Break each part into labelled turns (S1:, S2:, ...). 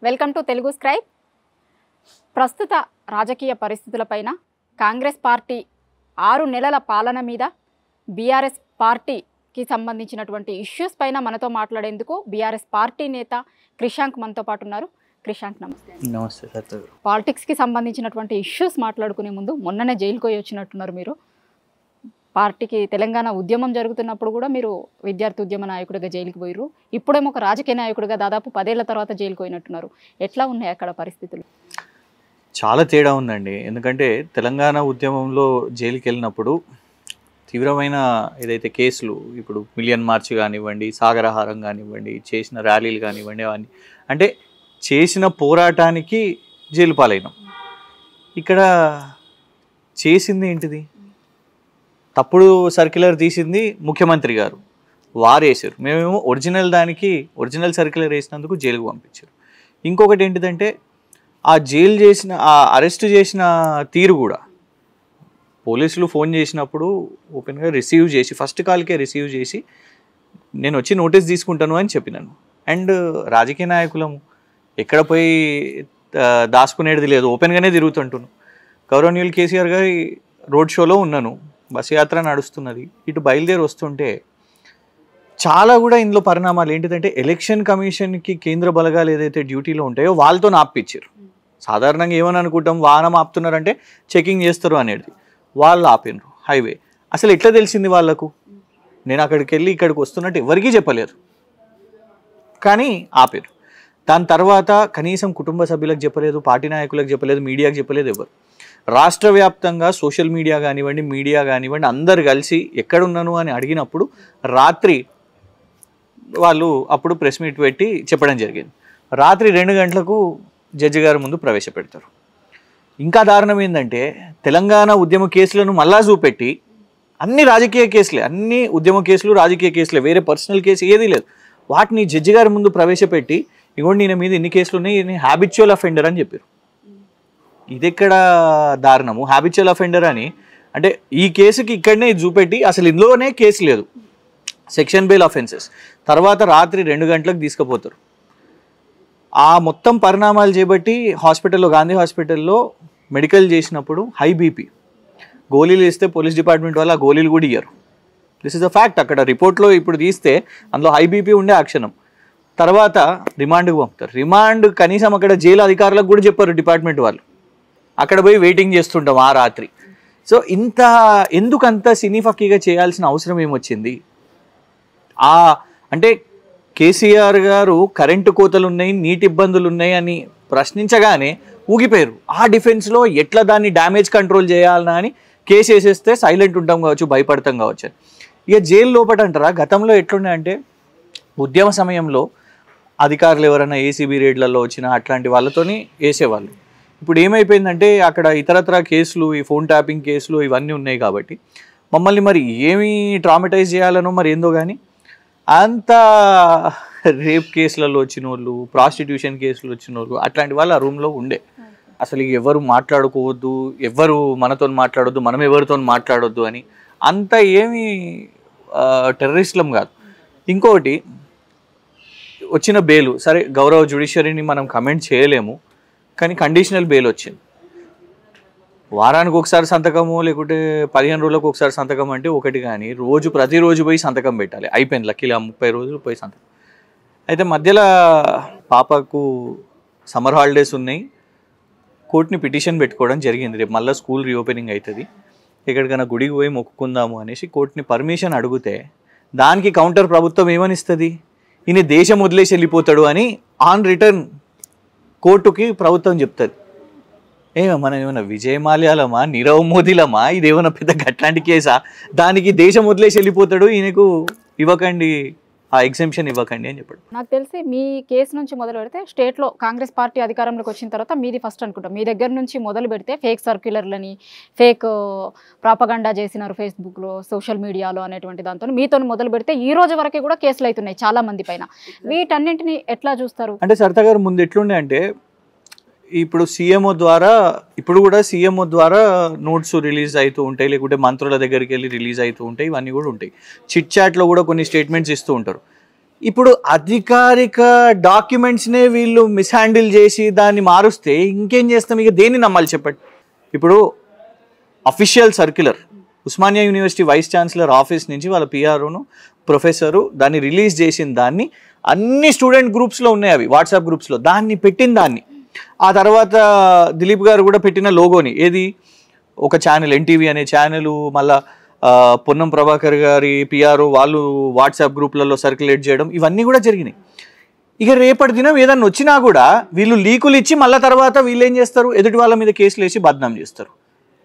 S1: Welcome to Telugu scribe. ప్రస్తుత రాజకీయ పరిస్థితులపైన Congress party 6 నెలల పాలన మీద బీఆర్ఎస్ పార్టీకి సంబంధించినటువంటి ఇష్యూస్ పైన మనతో మాట్లాడేందుకు బీఆర్ఎస్ పార్టీ నేత క్రిషాంక్ మనతో పాటు ఉన్నారు. క్రిషాంక్ నమస్తే.
S2: నమస్తే సార్.
S1: పాలిటిక్స్కి సంబంధించినటువంటి ఇష్యూస్ మాట్లాడుకునే ముందు మొన్ననే జైలుకు పోయి వచ్చినట్టున్నారు. మీరు పార్టీకి తెలంగాణ ఉద్యమం జరుగుతున్నప్పుడు కూడా మీరు విద్యార్థి ఉద్యమ నాయకుడిగా జైలుకి పోయిరు. ఇప్పుడేమో ఒక రాజకీయ నాయకుడిగా దాదాపు 10 ఏళ్ల తర్వాత జైలుకు పోయినట్టున్నారు. ఎట్లా ఉన్నాయి అక్కడ పరిస్థితులు?
S2: చాలా తేడా ఉందండి. ఎందుకంటే తెలంగాణ ఉద్యమంలో జైలుకి వెళ్ళినప్పుడు తీవ్రమైన ఏదైతే కేసులు, ఇప్పుడు మిలియన్ మార్చ్ కానివ్వండి, సాగరహారం కానివ్వండి, చేసిన ర్యాలీలు కానివ్వండి, అవన్నీ అంటే చేసిన పోరాటానికి జైలు పాలైనాం. ఇక్కడ చేసింది ఏంటిది? తప్పుడు సర్క్యులర్ తీసింది ముఖ్యమంత్రి గారు, వారు వేసారు. మేమేమో ఒరిజినల్ సర్క్యులర్ వేసినందుకు జైలుకు పంపించారు. ఇంకొకటి ఏంటిదంటే ఆ అరెస్ట్ చేసిన తీరు కూడా పోలీసులు ఫోన్ చేసినప్పుడు ఓపెన్గా రిసీవ్ చేసి, ఫస్ట్ కాల్కే రిసీవ్ చేసి నేను వచ్చి నోటీస్ తీసుకుంటాను అని చెప్పినాను. అండ్ రాజకీయ నాయకులము ఎక్కడ పోయి దాచుకునేది లేదు, ఓపెన్గానే తిరుగుతుంటున్నాను. గౌరవనీయులు కేసీఆర్ గారి రోడ్ షోలో ఉన్నాను, బస్సు యాత్ర నడుస్తున్నది, ఇటు బయలుదేరి వస్తుంటే చాలా కూడా ఇందులో పరిణామాలు ఏంటిదంటే ఎలక్షన్ కమిషన్కి కేంద్ర బలగాలు ఏదైతే డ్యూటీలో ఉంటాయో వాళ్ళతో ఆపిచ్చారు. సాధారణంగా ఏమని అనుకుంటాం, వాహనం ఆపుతున్నారంటే చెకింగ్ చేస్తారు అనేది, వాళ్ళు ఆపినరు హైవే. అసలు ఎట్లా తెలిసింది వాళ్ళకు? నేను అక్కడికి వెళ్ళి ఇక్కడికి వస్తున్నట్టు ఎవరికీ చెప్పలేరు, కానీ ఆపారు. దాని తర్వాత కనీసం కుటుంబ సభ్యులకు చెప్పలేదు, పార్టీ నాయకులకు చెప్పలేదు, మీడియాకు చెప్పలేదు ఎవరు. రాష్ట్ర వ్యాప్తంగా సోషల్ మీడియా కానివ్వండి అందరు కలిసి ఎక్కడున్నాను అని అడిగినప్పుడు రాత్రి వాళ్ళు అప్పుడు ప్రెస్ మీట్ పెట్టి చెప్పడం జరిగింది. రాత్రి 2 గంటలకు జడ్జి గారి ముందు ప్రవేశపెడతారు. ఇంకా దారుణం ఏంటంటే తెలంగాణ ఉద్యమ కేసులను మళ్ళా చూపెట్టి, అన్ని రాజకీయ కేసులే, అన్ని ఉద్యమ కేసులు రాజకీయ కేసులే, వేరే పర్సనల్ కేసు ఏదీ లేదు, వాటిని జడ్జి గారి ముందు ప్రవేశపెట్టి ఇగోండి ఈయన మీద ఇన్ని కేసులు ఉన్నాయి, ఈయన హ్యాబిచువల్ అఫెండర్ అని చెప్పారు. ఇది ఎక్కడ దారుణము? హ్యాబిచువల్ అఫెండర్ అని అంటే ఈ కేసుకి ఇక్కడనే చూపెట్టి అసలు ఇందులోనే కేసు లేదు, సెక్షన్ బెయిల్ అఫెన్సెస్. తర్వాత రాత్రి 2 గంటలకు తీసుకుపోతారు. ఆ మొత్తం పరిణామాలు చేపట్టి హాస్పిటల్లో, గాంధీ హాస్పిటల్లో మెడికల్ చేసినప్పుడు హై బీపీ, గోళీలు వేస్తే పోలీస్ డిపార్ట్మెంట్ వాళ్ళు ఆ గోళీలు కూడా ఇయ్యరు. This is a fact. అక్కడ రిపోర్ట్లో ఇప్పుడు తీస్తే అందులో హై బీపీ ఉండే ఆ క్షణం. తర్వాత రిమాండ్కి పంపుతారు. రిమాండ్ కనీసం అక్కడ జైలు అధికారులకు కూడా చెప్పారు డిపార్ట్మెంట్ వాళ్ళు. అక్కడ పోయి వెయిటింగ్ చేస్తుంటాం ఆ రాత్రి. సో ఎందుకంత సినీఫక్కీగా చేయాల్సిన అవసరం ఏమొచ్చింది? అంటే కేసీఆర్ గారు కరెంటు కోతలు ఉన్నాయి, నీటి ఇబ్బందులు ఉన్నాయి అని ప్రశ్నించగానే ఊగిపోయారు. ఆ డిఫెన్స్లో ఎట్లా దాన్ని డ్యామేజ్ కంట్రోల్ చేయాలన్నా అని కేసు వేసేస్తే సైలెంట్ ఉంటాం కావచ్చు, భయపడతాం కావచ్చు అని. ఇక జైలు లోపట అంటారా, గతంలో ఎట్లుండే అంటే ఉద్యమ సమయంలో అధికారులు ఎవరైనా ఏసీబీ రేడ్లలో వచ్చినా అట్లాంటి వాళ్ళతోని వేసేవాళ్ళు. ఇప్పుడు ఏమైపోయిందంటే అక్కడ ఇతరత్ర కేసులు, ఈ ఫోన్ ట్యాపింగ్ కేసులు ఇవన్నీ ఉన్నాయి కాబట్టి మమ్మల్ని మరి ఏమి ట్రామటైజ్ చేయాలనో మరి ఏందో కానీ అంత రేప్ కేసులలో వచ్చిన వాళ్ళు, ప్రాస్టిట్యూషన్ కేసులు వచ్చిన వాళ్ళు అట్లాంటి వాళ్ళు ఆ రూమ్లో ఉండే. అసలు ఎవరు మాట్లాడుకోవద్దు, ఎవరు మనతో మాట్లాడొద్దు, మనం ఎవరితో మాట్లాడొద్దు అని. అంత ఏమి టెర్రరిస్టులం కాదు. ఇంకొకటి వచ్చిన బెయిల్, సరే గౌరవ జ్యుడిషియరీని మనం కమెంట్ చేయలేము, కానీ కండిషనల్ బెయిల్ వచ్చింది. వారానికి ఒకసారి సంతకము, లేకుంటే 15 రోజులకు ఒకసారి సంతకం అంటే ఒకటి, కానీ ప్రతిరోజు పోయి సంతకం పెట్టాలి. అయిపోయింది లక్కీలా 30 రోజులు పోయి సంతకం. అయితే మధ్యలో పాపకు సమ్మర్ హాలిడేస్ ఉన్నాయి, కోర్టుని పిటిషన్ పెట్టుకోవడం జరిగింది. రేపు మళ్ళీ స్కూల్ రీఓపెనింగ్ అవుతుంది, ఎక్కడికైనా గుడికి పోయి మొక్కుకుందాము అనేసి కోర్టుని పర్మిషన్ అడిగితే దానికి కౌంటర్ ప్రభుత్వం ఏమని ఇస్తుంది, ఈయన దేశం వదిలేసి వెళ్ళిపోతాడు అని ఆన్ రిటర్న్ కోర్టుకి ప్రభుత్వం చెప్తుంది. మనం ఏమైనా విజయ్ మాల్యాలమా, నీరవ్ మోదీలమా? ఇదేమైనా పెద్ద గట్లాంటి కేసా? దానికి దేశం వదిలేసి వెళ్ళిపోతాడు, ఈయనకు ఇవ్వకండి, ఆ ఎగ్జెంప్షన్ ఇవ్వకండి అని చెప్పాడు.
S1: నాకు తెలిసి మీ కేసు నుంచి మొదలు పెడితే స్టేట్లో కాంగ్రెస్ పార్టీ అధికారంలోకి వచ్చిన తర్వాత మీది ఫస్ట్ అనుకుంటాం. మీ దగ్గర నుంచి మొదలు పెడితే ఫేక్ సర్క్యులర్లని, ఫేక్ ప్రాపగండా చేసినారు ఫేస్బుక్లో, సోషల్ మీడియాలో అనేటువంటి దాంతో మీతో మొదలు పెడితే ఈ రోజు వరకు కూడా కేసులు అవుతున్నాయి చాలా మంది పైన. వీటన్నింటినీ ఎట్లా చూస్తారు?
S2: అంటే సరిత గారు ముందు ఎట్లుండే అంటే ఇప్పుడు ఇప్పుడు కూడా సీఎంఓ ద్వారా నోట్స్ రిలీజ్ అవుతూ ఉంటాయి, లేకుంటే మంత్రుల దగ్గరికి వెళ్ళి రిలీజ్ అవుతూ ఉంటాయి, ఇవన్నీ కూడా ఉంటాయి. చిట్ చాట్లో కూడా కొన్ని స్టేట్మెంట్స్ ఇస్తూ ఉంటారు. ఇప్పుడు అధికారిక డాక్యుమెంట్స్నే వీళ్ళు మిస్హ్యాండిల్ చేసి దాన్ని మారుస్తే ఇంకేం చేస్తాం? ఇక దేన్ని నమ్మాలి చెప్పండి? ఇప్పుడు official circular Osmania university vice chancellor office నుంచి వాళ్ళ పిఆర్ఓను ప్రొఫెసరు దాన్ని రిలీజ్ చేసిన దాన్ని అన్ని స్టూడెంట్ గ్రూప్స్లో ఉన్నాయి, అవి వాట్సాప్ గ్రూప్స్లో దాన్ని పెట్టిన దాన్ని ఆ తర్వాత దిలీప్ గారు కూడా పెట్టిన లోగోని ఏది ఒక ఛానల్ ఎన్టీవీ అనే ఛానల్ మళ్ళా పొన్నం ప్రభాకర్ గారి పిఆర్ఓ వాళ్ళు వాట్సాప్ గ్రూప్లలో సర్క్యులేట్ చేయడం ఇవన్నీ కూడా జరిగినాయి. ఇక రేపటి దినం ఏదన్నా వచ్చినా కూడా వీళ్ళు లీకులు ఇచ్చి మళ్ళీ తర్వాత వీళ్ళు ఏం చేస్తారు? ఎదుటి వాళ్ళ మీద కేసులు వేసి బద్నాం చేస్తారు.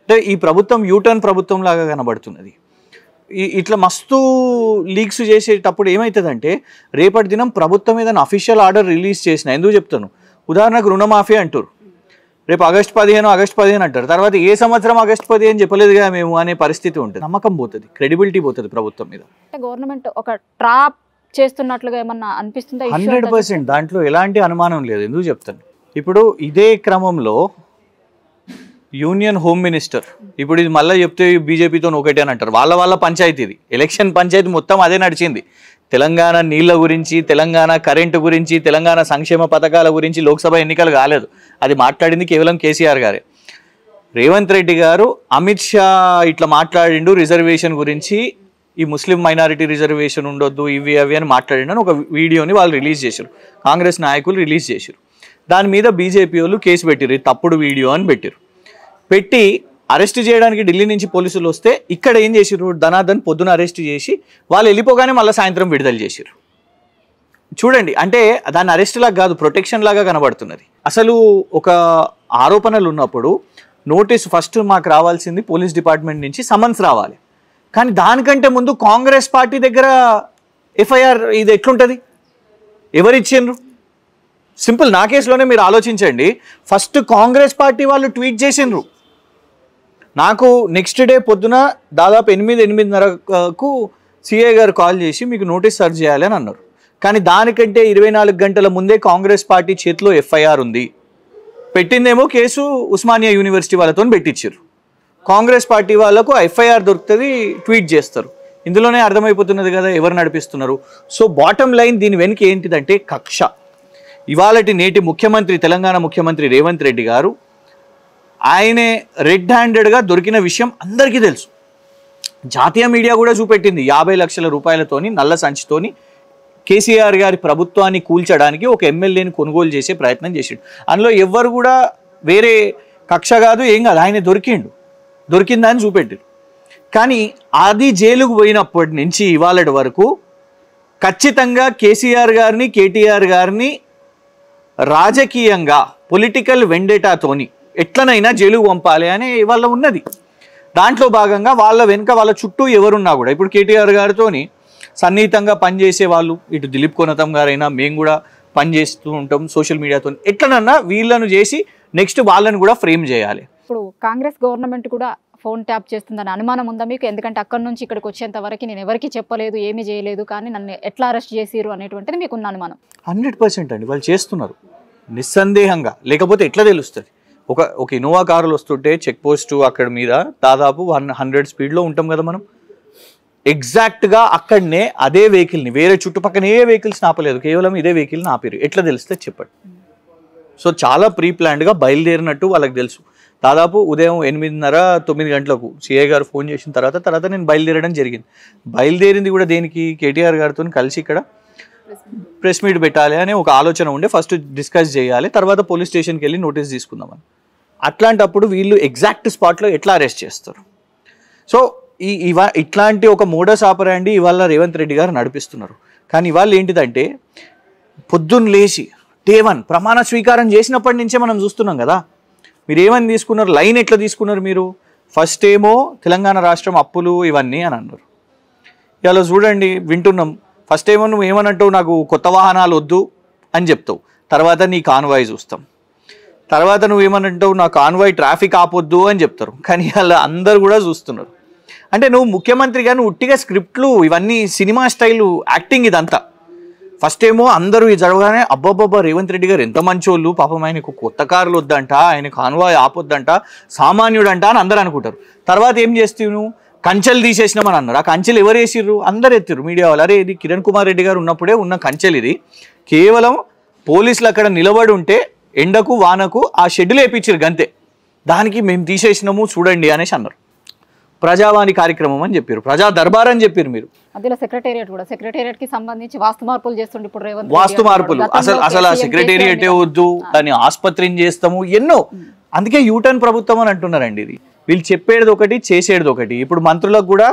S2: అంటే ఈ ప్రభుత్వం యూటర్న్ ప్రభుత్వం లాగా కనబడుతున్నది. ఇట్లా మస్తు లీక్స్ చేసేటప్పుడు ఏమవుతుందంటే రేపటి దినం ప్రభుత్వం ఏదైనా అఫీషియల్ ఆర్డర్ రిలీజ్ చేసిన, ఎందుకు చెప్తాను, ఉదాహరణకు రుణమాఫీ అంటారు, రేపు ఆగస్టు 15 అంటారు, తర్వాత ఏ సంవత్సరం ఆగస్టు 15 చెప్పలేదుగా మేము అనే పరిస్థితి ఉంటుంది. నమ్మకం పోతుంది, క్రెడిబిలిటీ పోతుంది ప్రభుత్వం మీద.
S1: గవర్నమెంట్ ఒక ట్రాప్ చేస్తున్నట్లుగా ఏమన్నా అనిపిస్తుందా?
S2: 100% దాంట్లో ఎలాంటి అనుమానం లేదు. ఎందుకు చెప్తాను, ఇప్పుడు ఇదే క్రమంలో యూనియన్ హోమ్ మినిస్టర్ ఇప్పుడు ఇది మళ్ళీ చెప్తే బీజేపీతో ఒకటే అని అంటారు, వాళ్ళ పంచాయతీ ఇది, ఎలక్షన్ పంచాయతీ మొత్తం అదే నడిచింది. తెలంగాణ నీళ్ల గురించి, తెలంగాణ కరెంటు గురించి, తెలంగాణ సంక్షేమ పథకాల గురించి లోక్సభ ఎన్నికలు కాలేదు, అది మాట్లాడింది కేవలం కేసీఆర్ గారే. రేవంత్ రెడ్డి గారు అమిత్ షా ఇట్లా మాట్లాడిండు రిజర్వేషన్ గురించి, ఈ ముస్లిం మైనారిటీ రిజర్వేషన్ ఉండొద్దు ఇవి అవి అని మాట్లాడిండు అని ఒక వీడియోని వాళ్ళు రిలీజ్ చేశారు, కాంగ్రెస్ నాయకులు రిలీజ్ చేశారు. దాని మీద బీజేపీ వాళ్ళు కేసు పెట్టారు, ఇది తప్పుడు వీడియో అని పెట్టారు. పెట్టి అరెస్ట్ చేయడానికి ఢిల్లీ నుంచి పోలీసులు వస్తే ఇక్కడ ఏం చేసారు, ధనాధన్ పొద్దున అరెస్ట్ చేసి వాళ్ళు వెళ్ళిపోగానే మళ్ళీ సాయంత్రం విడుదల చేశారు. చూడండి, అంటే దాన్ని అరెస్ట్ లాగా కాదు, ప్రొటెక్షన్ లాగా కనబడుతున్నది. అసలు ఒక ఆరోపణలు ఉన్నప్పుడు నోటీస్ ఫస్ట్ మాకు రావాల్సింది పోలీస్ డిపార్ట్మెంట్ నుంచి సమన్స్ రావాలి, కానీ దానికంటే ముందు కాంగ్రెస్ పార్టీ దగ్గర ఎఫ్ఐఆర్ ఇది ఎట్లుంటుంది, ఎవరిచ్చిండ్రు? సింపుల్, నా కేసులోనే మీరు ఆలోచించండి. ఫస్ట్ కాంగ్రెస్ పార్టీ వాళ్ళు ట్వీట్ చేసిండ్రు, నాకు నెక్స్ట్ డే పొద్దున దాదాపు 8-8:30కు సిఐ గారు కాల్ చేసి మీకు నోటీస్ సర్వ్ చేయాలి అని అన్నారు. కానీ దానికంటే 24 గంటల ముందే కాంగ్రెస్ పార్టీ చేతిలో ఎఫ్ఐఆర్ ఉంది, పెట్టిందేమో కేసు ఉస్మానియా యూనివర్సిటీ వాళ్ళతో పెట్టించారు. కాంగ్రెస్ పార్టీ వాళ్ళకు ఎఫ్ఐఆర్ దొరుకుతుంది, ట్వీట్ చేస్తారు. ఇందులోనే అర్థమైపోతున్నది కదా ఎవరు నడిపిస్తున్నారు. సో బాటమ్ లైన్ దీని వెనుక ఏంటిదంటే కక్ష. ఇవాళటి నేటి ముఖ్యమంత్రి, తెలంగాణ ముఖ్యమంత్రి రేవంత్ రెడ్డి గారు ఆయనే రెడ్ హ్యాండెడ్గా దొరికిన విషయం అందరికీ తెలుసు. జాతీయ మీడియా కూడా చూపెట్టింది, 50 లక్షల రూపాయలతోని నల్ల సంచితోని కేసీఆర్ గారి ప్రభుత్వాన్ని కూల్చడానికి ఒక ఎమ్మెల్యేని కొనుగోలు చేసే ప్రయత్నం చేసిండు. అందులో ఎవ్వరు కూడా వేరే కక్ష కాదు, ఏం కాదు, ఆయన దొరికిందని చూపెట్టారు. కానీ అది జైలుకు పోయినప్పటి నుంచి ఇవాళటి వరకు ఖచ్చితంగా కేసీఆర్ గారిని, కేటీఆర్ గారిని రాజకీయంగా పొలిటికల్ వెండేటాతోని ఎట్లనైనా జైలుకు పంపాలి అని వాళ్ళ ఉన్నది. దాంట్లో భాగంగా వాళ్ళ వెనుక వాళ్ళ చుట్టూ ఎవరున్నా కూడా, ఇప్పుడు కేటీఆర్ గారితోని సన్నిహితంగా పనిచేసే వాళ్ళు, ఇటు దిలీప్ కోనతం గారైనా మేము కూడా పనిచేస్తూ ఉంటాం సోషల్ మీడియాతో, ఎట్లనన్నా వీళ్ళను చేసి నెక్స్ట్ వాళ్ళని కూడా ఫ్రేమ్ చేయాలి.
S1: ఇప్పుడు కాంగ్రెస్ గవర్నమెంట్ కూడా ఫోన్ ట్యాప్ చేస్తుందని అనుమానం ఉందా మీకు? ఎందుకంటే అక్కడి నుంచి ఇక్కడికి వచ్చేంత వరకు నేను ఎవరికి చెప్పలేదు, ఏమీ చేయలేదు, కానీ నన్ను ఎట్లా అరెస్ట్ చేసిరు అనేటువంటిది మీకున్న అనుమానం?
S2: 100% అండి, వాళ్ళు చేస్తున్నారు నిస్సందేహంగా, లేకపోతే ఎట్లా తెలుస్తుంది? ఒక ఇన్నోవా కారులు వస్తుంటే చెక్ పోస్ట్ అక్కడ మీద దాదాపు 100 స్పీడ్లో ఉంటాం కదా మనం, ఎగ్జాక్ట్గా అక్కడనే అదే వెహికల్ని, వేరే చుట్టుపక్కల ఏ వెహికల్స్ని ఆపలేదు, కేవలం ఇదే వెహికల్ని ఆపారు. ఎట్లా తెలిస్తే చెప్పండి. సో చాలా ప్రీ ప్లాన్డ్గా బయలుదేరినట్టు వాళ్ళకి తెలుసు. దాదాపు ఉదయం 8:30-9 గంటలకు సిఐ గారు ఫోన్ చేసిన తర్వాత నేను బయలుదేరడం జరిగింది. బయలుదేరింది కూడా దేనికి, కేటీఆర్ గారితో కలిసి ఇక్కడ ప్రెస్ మీట్ పెట్టాలి అనే ఒక ఆలోచన ఉండే, ఫస్ట్ డిస్కస్ చేయాలి, తర్వాత పోలీస్ స్టేషన్కి వెళ్ళి నోటీస్ తీసుకుందామని. అట్లాంటప్పుడు వీళ్ళు ఎగ్జాక్ట్ స్పాట్లో ఎట్లా అరెస్ట్ చేస్తారు? సో ఇట్లాంటి ఒక మోడస్ ఆపరాండి ఇవాళ రేవంత్ రెడ్డి గారు నడిపిస్తున్నారు. కానీ ఇవాళ ఏంటిదంటే పొద్దున్న లేచి డే 1 ప్రమాణ స్వీకారం చేసినప్పటి నుంచే మనం చూస్తున్నాం కదా, మీరు ఏమని తీసుకున్నారు, లైన్ ఎట్లా తీసుకున్నారు మీరు? ఫస్ట్ ఏమో తెలంగాణ రాష్ట్రం అప్పులు ఇవన్నీ అని అన్నారు. ఇలా చూడండి వింటున్నాం, ఫస్ట్ ఏమో నువ్వు ఏమనంటావు, నాకు కొత్త వాహనాలు వద్దు అని చెప్తావు, తర్వాత నీ కాన్వాయ్ చూస్తాం, తర్వాత నువ్వు ఏమనంటావు, నా కాన్వాయ్ ట్రాఫిక్ ఆపొద్దు అని చెప్తారు. కానీ అలా అందరు కూడా చూస్తున్నారు. అంటే నువ్వు ముఖ్యమంత్రిగా నువ్వు ఉట్టిగా స్క్రిప్ట్లు ఇవన్నీ సినిమా స్టైలు యాక్టింగ్ ఇదంతా. ఫస్ట్ ఏమో అందరూ ఈ జరగగానే అబ్బాబ్బా రేవంత్ రెడ్డి గారు ఎంత మంచోళ్ళు, పాపం ఆయనకు కొత్త కార్లు వద్దంట, ఆయన కాన్వాయ్ ఆపొద్దంట, సామాన్యుడంట అని అందరూ అనుకుంటారు. తర్వాత ఏం చేస్తావు నువ్వు, కంచెలు తీసేసినామని అన్నారు. ఆ కంచెలు ఎవరు వేసిర్రు? అందరు ఎత్తిర్రు మీడియా వాళ్ళు. అరే ఇది కిరణ్ కుమార్ రెడ్డి గారు ఉన్నప్పుడే ఉన్న కంచెలు, ఇది కేవలం పోలీసులు అక్కడ నిలబడి ఉంటే ఎండకు వానకు ఆ షెడ్యూల్ వేయించారు గంతే, దానికి మేము తీసేసినాము చూడండి అనేసి అన్నారు. ప్రజావాణి కార్యక్రమం అని చెప్పారు, ప్రజా దర్బార్ అని చెప్పారు. మీరు
S1: అదిలో సెక్రటేరియట్ కూడా, సెక్రటేరియట్ కి సంబంధించి వాస్తు మార్పులు చేస్తుండే ఇప్పుడు రేవంత్
S2: వాస్తు మార్పులు, అసలు ఆ సెక్రటేరియటే వద్దు, దాన్ని ఆసుపత్రిని చేస్తాము, ఎన్నో. అందుకే యూటర్న్ ప్రభుత్వం అని అంటున్నారండి. ఇది వీళ్ళు చెప్పేది ఒకటి, చేసేది ఒకటి. ఇప్పుడు మంత్రులకు కూడా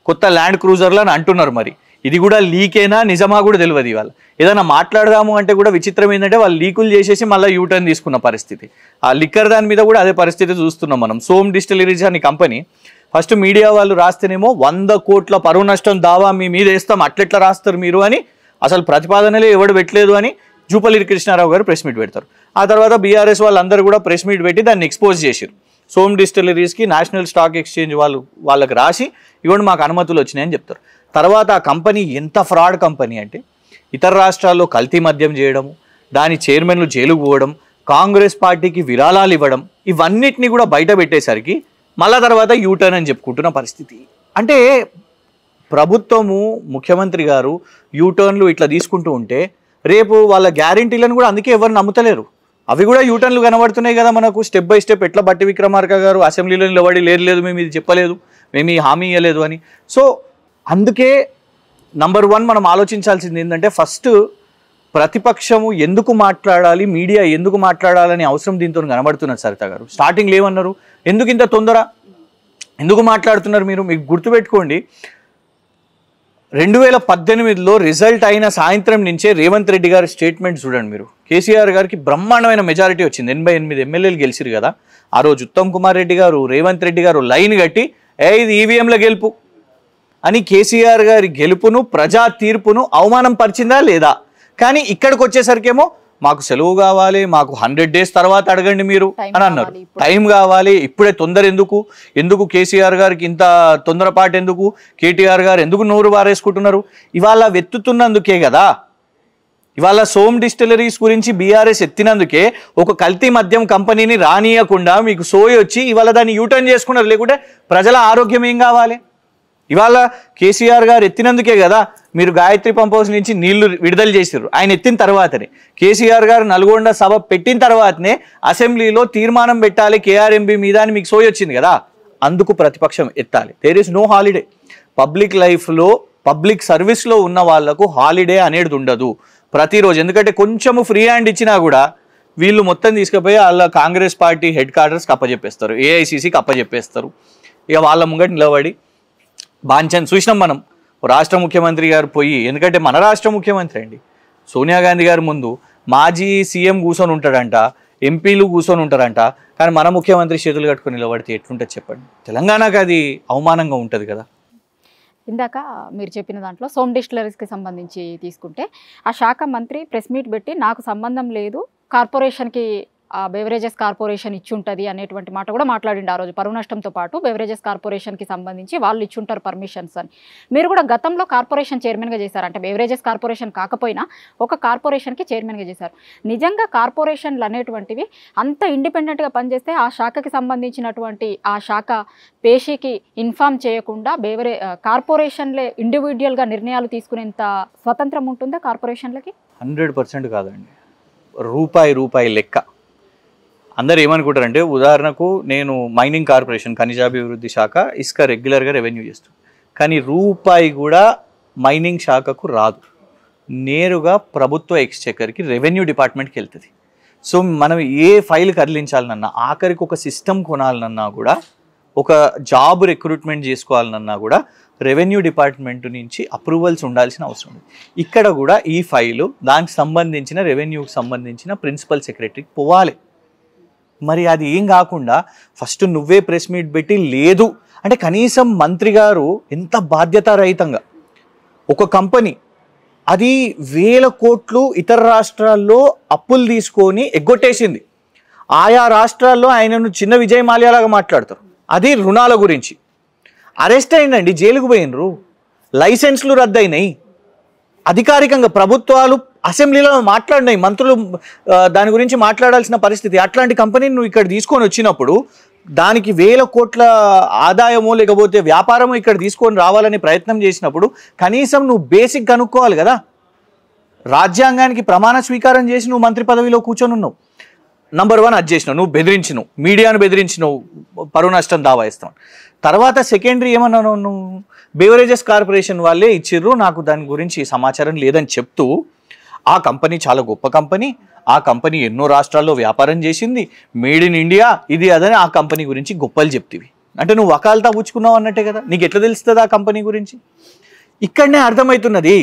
S2: కొత్త ల్యాండ్ క్రూజర్లు అని అంటున్నారు. మరి ఇది కూడా లీకేనా నిజమా కూడా తెలియదు. ఇవాళ ఏదైనా మాట్లాడదాము అంటే కూడా విచిత్రం ఏంటంటే వాళ్ళు లీకులు చేసేసి మళ్ళీ యూటర్న్ తీసుకున్న పరిస్థితి. ఆ లిక్కర్ దాని మీద కూడా అదే పరిస్థితి చూస్తున్నాం మనం. సోమ్ డిస్టిలరీస్ అనే కంపెనీ ఫస్ట్ మీడియా వాళ్ళు రాస్తేనేమో 100 కోట్ల పరువు నష్టం దావా మీ మీద వేస్తాం, అట్లెట్లా రాస్తారు మీరు అని, అసలు ప్రతిపాదనలే ఎవడు పెట్టలేదు అని జూపల్లి కృష్ణారావు గారు ప్రెస్ మీట్ పెడతారు. ఆ తర్వాత బీఆర్ఎస్ వాళ్ళందరూ కూడా ప్రెస్ మీట్ పెట్టి దాన్ని ఎక్స్పోజ్ చేశారు. సోమ్ డిస్టిలరీస్కి నేషనల్ స్టాక్ ఎక్స్చేంజ్ వాళ్ళకి రాసి ఇవ్వండి మాకు అనుమతులు వచ్చినాయని చెప్తారు. తర్వాత ఆ కంపెనీ ఎంత ఫ్రాడ్ కంపెనీ అంటే ఇతర రాష్ట్రాల్లో కల్తీ మద్యం చేయడము, దాని చైర్మన్లు జైలుకు పోవడం, కాంగ్రెస్ పార్టీకి విరాళాలు ఇవ్వడం, ఇవన్నిటిని కూడా బయట పెట్టేసరికి మళ్ళా తర్వాత యూటర్న్ అని చెప్పుకుంటున్న పరిస్థితి. అంటే ప్రభుత్వము ముఖ్యమంత్రి గారు యూటర్న్లు ఇట్లా తీసుకుంటూ ఉంటే రేపు వాళ్ళ గ్యారెంటీలను కూడా అందుకే ఎవరు నమ్ముతలేరు. అవి కూడా యూటర్న్లు కనబడుతున్నాయి కదా మనకు స్టెప్ బై స్టెప్. ఎట్లా బట్టి విక్రమార్క గారు అసెంబ్లీలో నిలబడి లేదు మేము ఇది చెప్పలేదు, మేము ఈ హామీ ఇవ్వలేదు అని. సో అందుకే నంబర్ 1 మనం ఆలోచించాల్సింది ఏంటంటే ఫస్ట్ ప్రతిపక్షము ఎందుకు మాట్లాడాలి, మీడియా ఎందుకు మాట్లాడాలని అవసరం దీంతో కనబడుతున్నారు. సరిత గారు స్టార్టింగ్లో ఏమన్నారు, ఎందుకు ఇంత తొందర, ఎందుకు మాట్లాడుతున్నారు మీరు? మీకు గుర్తుపెట్టుకోండి 2018లో రిజల్ట్ అయిన సాయంత్రం నుంచే రేవంత్ రెడ్డి గారి స్టేట్మెంట్ చూడండి మీరు. కేసీఆర్ గారికి బ్రహ్మాండమైన మెజారిటీ వచ్చింది, 88 ఎమ్మెల్యేలు గెలిచిరు కదా. ఆ రోజు ఉత్తమ్ కుమార్ రెడ్డి గారు రేవంత్ రెడ్డి గారు లైన్ కట్టి ఇది ఈవీఎంల గెలుపు అని కేసీఆర్ గారి గెలుపును ప్రజా తీర్పును అవమానం పరిచిందా లేదా? కానీ ఇక్కడికి వచ్చేసరికేమో మాకు సెలవు కావాలి, మాకు 100 days తర్వాత అడగండి మీరు అని అన్నారు. టైం కావాలి, ఇప్పుడే తొందర ఎందుకు కేసీఆర్ గారికి ఇంత తొందరపాటు ఎందుకు, కేటీఆర్ గారు ఎందుకు నోరు వారేసుకుంటున్నారు? ఇవాళ వెతుతున్నందుకే కదా, ఇవాళ సోమ్ డిస్టిలరీస్ గురించి బీఆర్ఎస్ ఎత్తినందుకే ఒక కల్తీ మద్యం కంపెనీని రానియకుండా మీకు సోయి వచ్చి ఇవాళ దాన్ని యూటర్న్ చేసుకున్నారు. లేకుంటే ప్రజల ఆరోగ్యం ఏం కావాలి? ఇవాళ కేసీఆర్ గారు ఎత్తినందుకే కదా మీరు గాయత్రి పంప్ హౌస్ నుంచి నీళ్లు విడుదల చేసారు. ఆయన ఎత్తిన తర్వాతనే కేసీఆర్ గారు నల్గొండ సభ పెట్టిన తర్వాతనే అసెంబ్లీలో తీర్మానం పెట్టాలి కేఆర్ఎంబీ మీద అని మీకు సోయి వచ్చింది కదా. అందుకు ప్రతిపక్షం ఎత్తాలి. There is no holiday. Public లైఫ్లో పబ్లిక్ సర్వీస్లో ఉన్న వాళ్లకు హాలిడే అనేది ఉండదు ప్రతిరోజు. ఎందుకంటే కొంచెము ఫ్రీ హ్యాండ్ ఇచ్చినా కూడా వీళ్ళు మొత్తం తీసుకుపోయి వాళ్ళ కాంగ్రెస్ పార్టీ హెడ్ క్వార్టర్స్కి అప్పచెప్పేస్తారు, ఏఐసీసీకి అప్పచెప్పేస్తారు. ఇక వాళ్ళ ముంగట నిలబడి బాంఛన్ చూసినాం మనం. రాష్ట్ర ముఖ్యమంత్రి గారు పోయి, ఎందుకంటే మన రాష్ట్ర ముఖ్యమంత్రి అండి, సోనియా గాంధీ గారి ముందు మాజీ సీఎం కూర్చొని ఉంటాడంట, ఎంపీలు కూర్చొని ఉంటారంట, కానీ మన ముఖ్యమంత్రి చేతులు కట్టుకొని నిలబడితే ఎట్లుంటుంది చెప్పండి? తెలంగాణకు అది అవమానంగా ఉంటుంది కదా.
S1: ఇందాక మీరు చెప్పిన దాంట్లో సోమ్ డిస్టిలరీస్కి సంబంధించి తీసుకుంటే ఆ శాఖ మంత్రి ప్రెస్ మీట్ పెట్టి నాకు సంబంధం లేదు, కార్పొరేషన్కి బెవరేజెస్ కార్పొరేషన్ ఇచ్చి ఉంటుంది అనేటువంటి మాట కూడా మాట్లాడిండు ఆ రోజు. పరువు నష్టంతో పాటు బెవరేజెస్ కార్పొరేషన్కి సంబంధించి వాళ్ళు ఇచ్చుంటారు పర్మిషన్స్ అని. మీరు కూడా గతంలో కార్పొరేషన్ చైర్మన్గా చేశారు, అంటే బెవరేజెస్ కార్పొరేషన్ కాకపోయినా ఒక కార్పొరేషన్కి చైర్మన్గా చేశారు. నిజంగా కార్పొరేషన్లు అనేటువంటివి అంత ఇండిపెండెంట్గా పనిచేస్తే ఆ శాఖకి సంబంధించినటువంటి ఆ శాఖ పేషీకి ఇన్ఫామ్ చేయకుండా కార్పొరేషన్లే ఇండివిజువల్గా నిర్ణయాలు తీసుకునేంత స్వతంత్రం ఉంటుందా కార్పొరేషన్లకి?
S2: 100% కాదండి. రూపాయి లెక్క. అందరు ఏమనుకుంటారంటే, ఉదాహరణకు నేను మైనింగ్ కార్పొరేషన్ ఖనిజాభివృద్ధి శాఖ ఇసుక రెగ్యులర్గా రెవెన్యూ చేస్తుంది, కానీ రూపాయి కూడా మైనింగ్ శాఖకు రాదు. నేరుగా ప్రభుత్వ ఎక్స్చెక్కర్కి రెవెన్యూ డిపార్ట్మెంట్కి వెళ్తుంది. సో మనం ఏ ఫైల్ కదిలించాలన్నా, ఆఖరికి ఒక సిస్టమ్ కొనాలన్నా కూడా, ఒక జాబ్ రిక్రూట్మెంట్ చేసుకోవాలన్నా కూడా రెవెన్యూ డిపార్ట్మెంట్ నుంచి అప్రూవల్స్ ఉండాల్సిన అవసరం ఉంది. ఇక్కడ కూడా ఈ ఫైలు దానికి సంబంధించిన రెవెన్యూకి సంబంధించిన ప్రిన్సిపల్ సెక్రటరీకి పోవాలి. మరి అది ఏం కాకుండా ఫస్ట్ నువ్వే ప్రెస్ మీట్ పెట్టి లేదు అంటే, కనీసం మంత్రి గారు ఎంత బాధ్యతారహితంగా ఒక కంపెనీ అది 1000 కోట్లు ఇతర రాష్ట్రాల్లో అప్పులు తీసుకొని ఎగ్గొట్టేసింది. ఆయా రాష్ట్రాల్లో ఆయనను చిన్న విజయ్ మాల్యాలాగా మాట్లాడతారు. అది రుణాల గురించి అరెస్ట్ అయిందండి, జైలుకు పోయినరు, లైసెన్స్లు రద్దయినాయి. అధికారికంగా ప్రభుత్వాలు అసెంబ్లీలో మాట్లాడినాయి, మంత్రులు దాని గురించి మాట్లాడాల్సిన పరిస్థితి. అట్లాంటి కంపెనీని నువ్వు ఇక్కడ తీసుకొని వచ్చినప్పుడు దానికి 1000 కోట్ల ఆదాయమో లేకపోతే వ్యాపారమో ఇక్కడ తీసుకొని రావాలని ప్రయత్నం చేసినప్పుడు కనీసం నువ్వు బేసిక్ కనుక్కోవాలి కదా. రాజ్యాంగానికి ప్రమాణ స్వీకారం చేసి నువ్వు మంత్రి పదవిలో కూర్చొని ఉన్నావు. నంబర్ 1 అది చేసినావు, నువ్వు బెదిరించినావు, మీడియాను బెదిరించినావు, పరువు నష్టం దావా ఇస్తాం. తర్వాత సెకండరీ ఏమన్నావు నువ్వు, బెవరేజెస్ కార్పొరేషన్ వాళ్ళే ఇచ్చిర్రు, నాకు దాని గురించి సమాచారం లేదని చెప్తూ ఆ కంపెనీ చాలా గొప్ప కంపెనీ, ఆ కంపెనీ ఎన్నో రాష్ట్రాల్లో వ్యాపారం చేసింది, మేడ్ ఇన్ ఇండియా ఇది అదని ఆ కంపెనీ గురించి గొప్పలు చెప్తివి. అంటే నువ్వు వకాల్తా పుచ్చుకున్నావు అన్నట్టే కదా. నీకు ఎట్లా తెలుస్తుంది ఆ కంపెనీ గురించి? ఇక్కడనే అర్థమవుతున్నది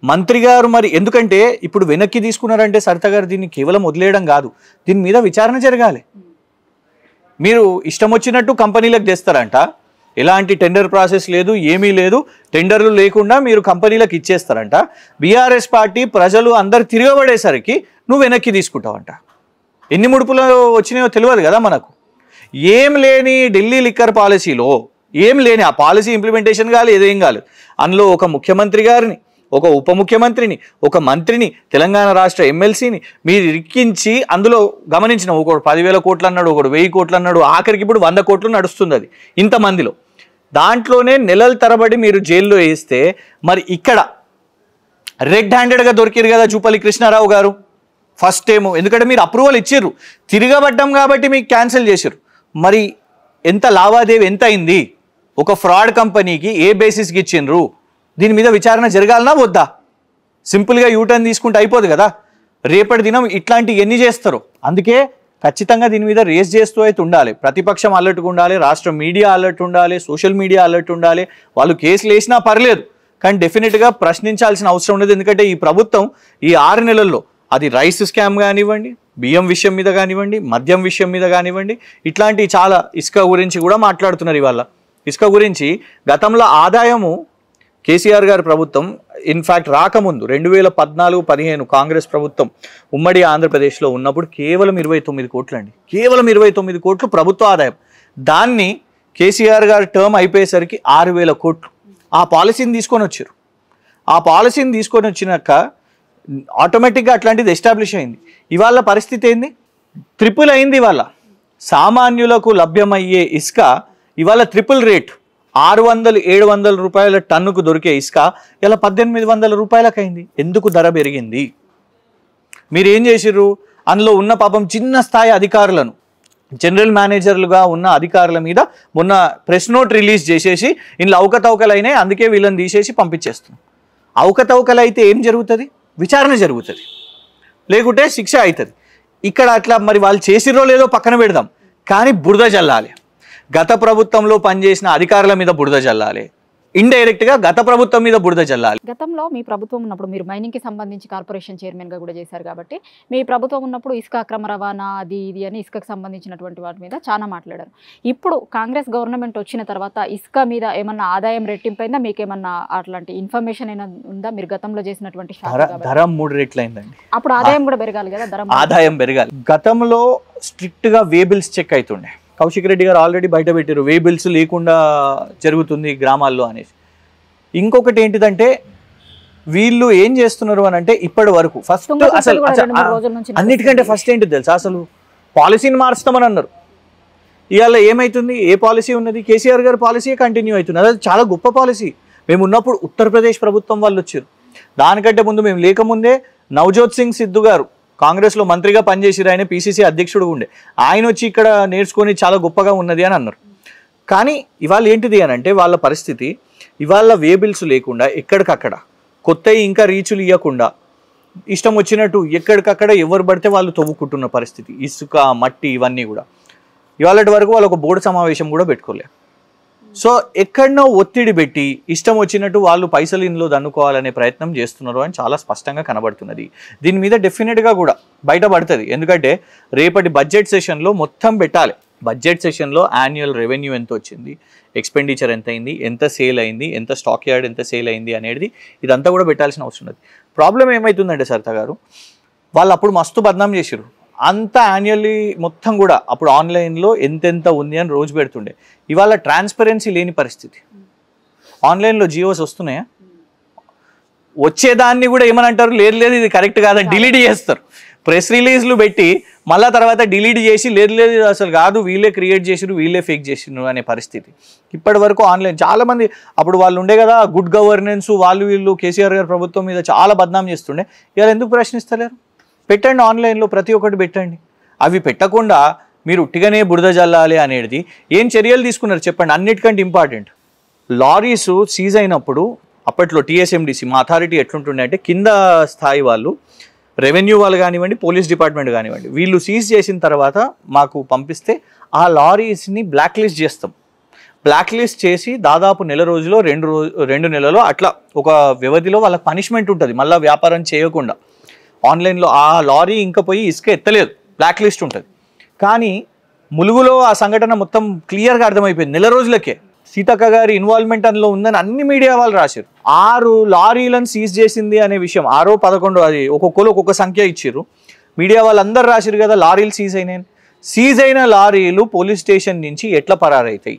S2: మంత్రి గారు. మరి ఎందుకంటే ఇప్పుడు వెనక్కి తీసుకున్నారంటే సరిత గారు దీన్ని కేవలం వదిలేయడం కాదు, దీని మీద విచారణ జరగాలి. మీరు ఇష్టం వచ్చినట్టు కంపెనీలకు తెస్తారంట, ఎలాంటి టెండర్ ప్రాసెస్ లేదు, ఏమీ లేదు, టెండర్లు లేకుండా మీరు కంపెనీలకు ఇచ్చేస్తారంట. బీఆర్ఎస్ పార్టీ ప్రజలు అందరు తిరగబడేసరికి నువ్వు వెనక్కి తీసుకుంటావంట. ఎన్ని ముడుపులు వచ్చినాయో తెలియదు కదా మనకు. ఏం లేని ఢిల్లీ లిక్కర్ పాలసీలో ఏం లేని ఆ పాలసీ ఇంప్లిమెంటేషన్ కాలేదు, ఏదేం కాలేదు. అందులో ఒక ముఖ్యమంత్రి గారిని, ఒక ఉప ముఖ్యమంత్రిని, ఒక మంత్రిని, తెలంగాణ రాష్ట్ర ఎమ్మెల్సీని మీరు ఇరికించి అందులో గమనించిన ఒకడు 10,000 కోట్లు అన్నాడు, ఒకడు 1000 కోట్లు అన్నాడు, ఆఖరికి ఇప్పుడు 100 కోట్లు నడుస్తుంది. అది ఇంతమందిలో దాంట్లోనే నెలల తరబడి మీరు జైల్లో వేస్తే మరి ఇక్కడ రెడ్ హ్యాండెడ్గా దొరికిరు కదా జూపల్లి కృష్ణారావు గారు ఫస్ట్ టైము. ఎందుకంటే మీరు అప్రూవల్ ఇచ్చిర్రు, తిరగబడ్డం కాబట్టి మీకు క్యాన్సిల్ చేసిర్రు. మరి ఎంత లావాదేవీ ఎంత అయింది? ఒక ఫ్రాడ్ కంపెనీకి ఏ బేసిస్కి ఇచ్చిండ్రు? దీని మీద విచారణ జరగాలనా వద్దా? సింపుల్గా యూటర్న్ తీసుకుంటే అయిపోదు కదా. రేపటి దినం ఇట్లాంటివి ఎన్ని చేస్తారు? అందుకే ఖచ్చితంగా దీని మీద రేస్ చేస్తూ అయితే ఉండాలి. ప్రతిపక్షం అలర్ట్గా ఉండాలి, రాష్ట్ర మీడియా అలర్ట్ ఉండాలి, సోషల్ మీడియా అలర్ట్ ఉండాలి. వాళ్ళు కేసులు వేసినా పర్లేదు, కానీ డెఫినెట్గా ప్రశ్నించాల్సిన అవసరం ఉండదు. ఎందుకంటే ఈ ప్రభుత్వం ఈ 6 నెలల్లో అది రైస్ స్కామ్ కానివ్వండి, బియ్యం విషయం మీద కానివ్వండి, మద్యం విషయం మీద కానివ్వండి, ఇట్లాంటి చాలా ఇసుక గురించి కూడా మాట్లాడుతున్నారు. ఇవాళ ఇసుక గురించి గతంలో ఆదాయము కేసీఆర్ గారి ప్రభుత్వం ఇన్ఫ్యాక్ట్ రాకముందు 2014-15 కాంగ్రెస్ ప్రభుత్వం ఉమ్మడి ఆంధ్రప్రదేశ్లో ఉన్నప్పుడు కేవలం 29 కోట్లు అండి, కేవలం 29 కోట్లు ప్రభుత్వ ఆదాయం. దాన్ని కేసీఆర్ గారి టర్మ్ అయిపోయేసరికి 6,000 కోట్లు ఆ పాలసీని తీసుకొని వచ్చారు. ఆ పాలసీని తీసుకొని వచ్చినాక ఆటోమేటిక్గా అట్లాంటిది ఎస్టాబ్లిష్ అయింది. ఇవాళ పరిస్థితి ఏంది? ట్రిపుల్ అయింది. ఇవాళ సామాన్యులకు లభ్యమయ్యే ఇసుక ఇవాళ ట్రిపుల్ రేట్, 600-700 రూపాయల టన్నుకు దొరికే ఇసుక ఇలా 1,800 రూపాయలకు అయింది. ఎందుకు ధర పెరిగింది? మీరు ఏం చేసిర్రు? అందులో ఉన్న పాపం చిన్న స్థాయి అధికారులను, జనరల్ మేనేజర్లుగా ఉన్న అధికారుల మీద మొన్న ప్రెస్ నోట్ రిలీజ్ చేసేసి ఇందులో అవకతవకలు అయినాయి, అందుకే వీళ్ళని తీసేసి పంపించేస్తున్నాం. అవకతవకలు అయితే ఏం జరుగుతుంది? విచారణ జరుగుతుంది, లేకుంటే శిక్ష అవుతుంది. ఇక్కడ అట్లా మరి వాళ్ళు చేసిర్రో లేదో పక్కన పెడదాం, కానీ బురద జల్లాలి. గత ప్రభుత్వంలో పనిచేసిన అధికారుల మీద బురద జల్లాలి, ఇండైరెక్ట్గా గత ప్రభుత్వం మీద బురద జల్లాలి.
S1: గతంలో మీ ప్రభుత్వం ఉన్నప్పుడు మీరు మైనింగ్కి సంబంధించి కార్పొరేషన్ చైర్మన్గా కూడా చేశారు కాబట్టి మీ ప్రభుత్వం ఉన్నప్పుడు ఇసుక అక్రమ రవాణా అది ఇది అని ఇసుకకు సంబంధించినటువంటి వాటి మీద చాలా మాట్లాడారు. ఇప్పుడు కాంగ్రెస్ గవర్నమెంట్ వచ్చిన తర్వాత ఇసుక మీద ఏమన్నా ఆదాయం రెట్టింపైందా? మీకేమన్నా అట్లాంటి ఇన్ఫర్మేషన్ అయినా ఉందా? మీరు గతంలో చేసినటువంటి
S2: ధర 3 రెట్లు అయిందండి.
S1: అప్పుడు ఆదాయం కూడా పెరగాలి కదా, ధర
S2: ఆదాయం పెరగాలి. గతంలో స్ట్రిక్ట్గా వే బిల్స్ చెక్ అవుతుండే. కౌశిక్ రెడ్డి గారు ఆల్రెడీ బయట పెట్టారు వే బిల్స్ లేకుండా జరుగుతుంది గ్రామాల్లో అనేసి. ఇంకొకటి ఏంటిదంటే వీళ్ళు ఏం చేస్తున్నారు అని అంటే ఇప్పటి వరకు ఫస్ట్ అసలు అన్నిటికంటే ఫస్ట్ ఏంటి తెలుసా? అసలు పాలసీని మార్చుతామని అన్నారు. ఇవాళ ఏమవుతుంది? ఏ పాలసీ ఉన్నది? కేసీఆర్ గారి పాలసీ కంటిన్యూ అవుతుంది. అది చాలా గొప్ప పాలసీ. మేము ఉన్నప్పుడు ఉత్తరప్రదేశ్ ప్రభుత్వం వాళ్ళు వచ్చారు, దానికంటే ముందు మేము లేకముందే నవజోత్ సింగ్ సిద్ధు గారు కాంగ్రెస్లో మంత్రిగా పనిచేసిరు, ఆయన పీసీసీ అధ్యక్షుడు ఉండే, ఆయన వచ్చి ఇక్కడ నేర్చుకొని చాలా గొప్పగా ఉన్నది అని అన్నారు. కానీ ఇవాళ ఏంటిది అని అంటే వాళ్ళ పరిస్థితి ఇవాళ వే బిల్స్ లేకుండా ఎక్కడికక్కడ కొత్త ఇంకా రీచులు ఇవ్వకుండా ఇష్టం వచ్చినట్టు ఎక్కడికక్కడ ఎవరు పడితే వాళ్ళు తవ్వుకుంటున్న పరిస్థితి. ఇసుక మట్టి ఇవన్నీ కూడా ఇవాళ వరకు వాళ్ళు ఒక బోర్డు సమావేశం కూడా పెట్టుకోలే. సో ఎక్కడనో ఒత్తిడి పెట్టి ఇష్టం వచ్చినట్టు వాళ్ళు పైసలు ఇందులో దన్నుకోవాలనే ప్రయత్నం చేస్తున్నారు అని చాలా స్పష్టంగా కనబడుతున్నది. దీని మీద డెఫినెట్గా కూడా బయటపడుతుంది. ఎందుకంటే రేపటి బడ్జెట్ సెషన్లో మొత్తం పెట్టాలి. బడ్జెట్ సెషన్లో యాన్యువల్ రెవెన్యూ ఎంత వచ్చింది, ఎక్స్పెండిచర్ ఎంత అయింది, ఎంత సేల్ అయింది, ఎంత స్టాక్ యార్డ్ ఎంత సేల్ అయింది అనేది ఇదంతా కూడా పెట్టాల్సిన అవసరం ఉంది. ప్రాబ్లం ఏమవుతుందంటే సరిత గారు, వాళ్ళు అప్పుడు మస్తు బద్నాం చేశారు. అంత యాన్యువల్లీ మొత్తం కూడా అప్పుడు ఆన్లైన్లో ఎంతెంత ఉంది అని రోజు పెడుతుండే. ఇవాళ ట్రాన్స్పరెన్సీ లేని పరిస్థితి. ఆన్లైన్లో జియోస్ వస్తున్నాయా? వచ్చేదాన్ని కూడా ఏమని అంటారు, లేదు లేదు ఇది కరెక్ట్ కాదని డిలీట్ చేస్తారు. ప్రెస్ రిలీజ్లు పెట్టి మళ్ళా తర్వాత డిలీట్ చేసి లేదు లేదు అసలు కాదు వీళ్ళే క్రియేట్ చేసిరు వీళ్ళే ఫేక్ చేసిరు అనే పరిస్థితి. ఇప్పటి వరకు ఆన్లైన్ చాలామంది అప్పుడు వాళ్ళు ఉండే కదా గుడ్ గవర్నెన్స్ వాళ్ళు వీళ్ళు కేసీఆర్ గారి ప్రభుత్వం మీద చాలా బద్నాం చేస్తుండే. ఇవాళ ఎందుకు ప్రశ్నిస్తలేరు? పెట్టండి ఆన్లైన్లో ప్రతి ఒక్కటి పెట్టండి. అవి పెట్టకుండా మీరు ఉట్టిగానే బురద జల్లాలి అనేది ఏం చర్యలు తీసుకున్నారు చెప్పండి. అన్నిటికంటే ఇంపార్టెంట్ లారీస్ సీజ్ అయినప్పుడు అప్పట్లో టీఎస్ఎండిసి మా అథారిటీ ఎట్లుంటుండే అంటే కింద స్థాయి వాళ్ళు రెవెన్యూ వాళ్ళు కానివ్వండి పోలీస్ డిపార్ట్మెంట్ కానివ్వండి వీళ్ళు సీజ్ చేసిన తర్వాత మాకు పంపిస్తే ఆ లారీస్ని బ్లాక్ లిస్ట్ చేస్తాం. బ్లాక్ లిస్ట్ చేసి దాదాపు నెల రోజులో 2 నెలలో అట్లా ఒక వ్యవధిలో వాళ్ళకి పనిష్మెంట్ ఉంటుంది మళ్ళీ వ్యాపారం చేయకుండా. ఆన్లైన్లో ఆ లారీ ఇంకా పోయి ఇసుక ఎత్తలేదు బ్లాక్ లిస్ట్ ఉంటుంది. కానీ ములుగులో ఆ సంఘటన మొత్తం క్లియర్గా అర్థమైపోయింది. నెల రోజులకే సీతక్క గారి ఇన్వాల్వ్మెంట్ అందులో ఉందని అన్ని మీడియా వాళ్ళు రాశారు. 6 లారీలను సీజ్ చేసింది అనే విషయం 6, 11 అది ఒక్కొక్కరు ఒక్కొక్క సంఖ్య ఇచ్చారు. మీడియా వాళ్ళందరూ రాశారు కదా లారీలు సీజ్ అయినాయి. సీజ్ అయిన లారీలు పోలీస్ స్టేషన్ నుంచి ఎట్లా పరారైతాయి?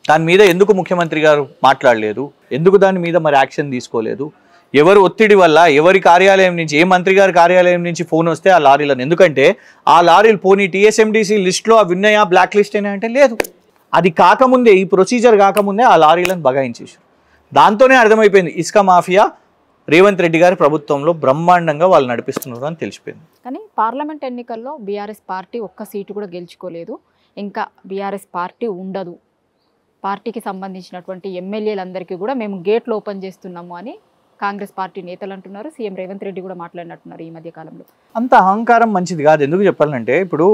S2: దాని మీద ఎందుకు ముఖ్యమంత్రి గారు మాట్లాడలేదు? ఎందుకు దాని మీద మరి యాక్షన్ తీసుకోలేదు? ఎవరు ఒత్తిడి వల్ల ఎవరి కార్యాలయం నుంచి ఏ మంత్రి గారి కార్యాలయం నుంచి ఫోన్ వస్తే ఆ లారీలను, ఎందుకంటే ఆ లారీలు పోనీ టీఎస్ఎండిసి లిస్ట్లో అవి ఉన్నాయా బ్లాక్ లిస్ట్ అయినా అంటే లేదు. అది కాకముందే ఈ ప్రొసీజర్ కాకముందే ఆ లారీలను బగాయించేసారు. దాంతోనే అర్థమైపోయింది ఇసుక మాఫియా రేవంత్ రెడ్డి గారి ప్రభుత్వంలో బ్రహ్మాండంగా వాళ్ళు నడిపిస్తున్నారు అని తెలిసిపోయింది.
S1: కానీ పార్లమెంట్ ఎన్నికల్లో బీఆర్ఎస్ పార్టీ ఒక్క సీటు కూడా గెలుచుకోలేదు. ఇంకా బీఆర్ఎస్ పార్టీ ఉండదు. పార్టీకి సంబంధించినటువంటి ఎమ్మెల్యేలందరికీ కూడా మేము గేట్లు ఓపెన్ చేస్తున్నాము అని కాంగ్రెస్ పార్టీ నేతలు అంటున్నారు. సీఎం రేవంత్ రెడ్డి కూడా మాట్లాడినట్టున్నారు ఈ మధ్య కాలంలో.
S2: అంత అహంకారం మంచిది కాదు. ఎందుకు చెప్పాలంటే ఇప్పుడు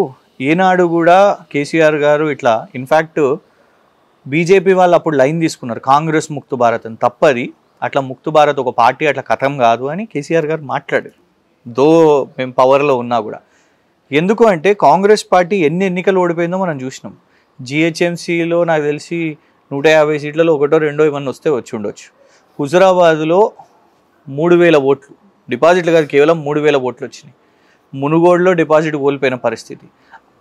S2: ఏనాడు కూడా కేసీఆర్ గారు ఇట్లా ఇన్ఫ్యాక్ట్ బీజేపీ వాళ్ళు అప్పుడు లైన్ తీసుకున్నారు కాంగ్రెస్ ముక్తు భారత్ అని. తప్పది, అట్లా ముక్తు భారత్ ఒక పార్టీ అట్లా కథం కాదు అని కేసీఆర్ గారు మాట్లాడారు. దో మేము పవర్లో ఉన్నా కూడా. ఎందుకు అంటే కాంగ్రెస్ పార్టీ ఎన్ని ఎన్నికలు ఓడిపోయిందో మనం చూసినాం. జిహెచ్ఎంసీలో నాకు తెలిసి 150 సీట్లలో 1, 2 ఇవన్నీ వస్తే వచ్చి ఉండొచ్చు. హుజురాబాద్లో 3000 ఓట్లు డిపాజిట్లు కాదు కేవలం 3000 ఓట్లు వచ్చినాయి. మునుగోడులో డిపాజిట్ కోల్పోయిన పరిస్థితి.